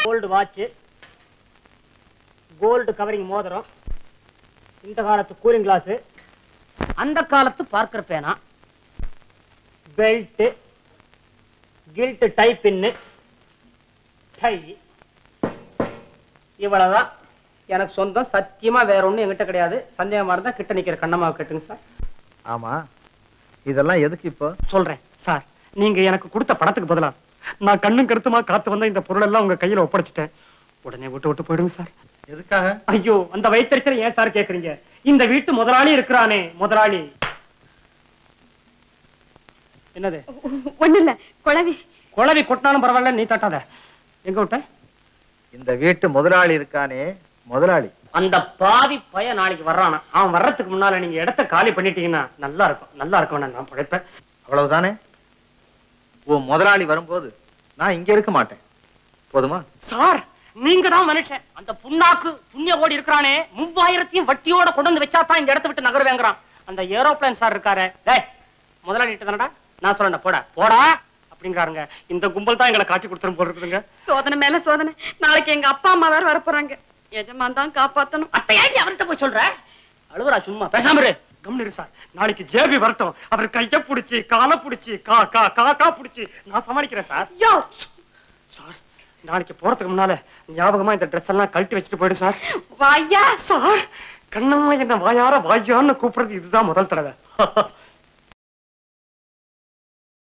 Gold watch, gold covering மோதிரம், இந்த காலத்து கூலிங் கிளாஸ், அந்த காலத்து பார்க்கர் பேனா, பெல்ட், கில்ட் டை பின்னு, டை. இவ்வளவுதான் எனக்கு சொந்தம். சத்தியமா வேற ஒண்ணு என்கிட்ட கிடையாது. சந்தேகமா இருந்தா கிட்ட நிக்கிற கண்ணம்மாவை கேட்டுங்க சார். ஆமா, இதெல்லாம் எதுக்கு இப்போ சொல்றேன் சார். நீங்க எனக்கு கொடுத்த பணத்துக்கு பதிலா நான் கண்ணும் கருத்துமா காத்து வந்த இந்த பொருள் எல்லாம் உங்க கையில ஒப்படைச்சிட்டேன். உடனே விட்டு போயிடுங்க சார். எதுக்காக? ஐயோ, அந்த வயிற்றுச்சலை ஏன் சார் கேக்குறீங்க? இந்த வீட்டு முதலாளி இருக்கிறானே, முதலாளி. என்னது? ஒண்ணு இல்ல, குழவி. குழவி கொட்டினாலும் பரவாயில்ல, நீ தட்டாத. எங்க விட்ட? இந்த வீட்டு முதலாளி இருக்கானே, முதலாளி. அந்த பாவி பைய நாளைக்கு வர்றானா. அவன் வர்றதுக்கு முன்னால நீங்க இடத்த காலி பண்ணிட்டீங்கன்னா நல்லா இருக்கும். நல்லா இருக்கும், நான் பழைப்பேன். அவ்வளவுதானே? ஓ முதலாளி வரும்போது நான் இங்க இருக்க மாட்டேன், போதுமா? சார், நீங்க தான் மனுஷன். அந்த புண்ணாக்கு புண்ணிய ஓடி இருக்கிறானே, 3000 வட்டியோட கொண்டு வந்து வச்சாதான் இந்த இடத்த விட்டு நகருவேங்கிறான். அந்த ஏரோப்ளேன் சார் இருக்காரு, டேய் முதலாளி தானடா, நான் சொல்றேன் போடா போடா அப்படிங்கிறாருங்க. இந்த கும்பல் தான் எங்களை காட்சி கொடுத்துரும் போல இருக்குதுங்க. சோதனை மேல சோதனை. நாளைக்கு எங்க அப்பா அம்மா வேற வரப்போறாங்க. எஜமான் தான் காப்பாத்தணும். அத்தையாண்டி அவர்கிட்ட போய் சொல்ற? அழுவரா, சும்மா பேசாம இரு. கம்னு சார். நாளைக்கு ஜேபி வரட்டும். அவர் கைய புடிச்சு காலை புடிச்சு கா புடிச்சு நான் சமாளிக்கிறேன் சார். யோ சார், நாளைக்கு போறதுக்கு முன்னால ஞாபகமா இந்த ட்ரெஸ் எல்லாம் கழட்டி வச்சுட்டு போயிடு சார். வாயா சார், கண்ணம்மா என்ன வாயார வாயான்னு கூப்பிடுறது இதுதான் முதல் தடவை.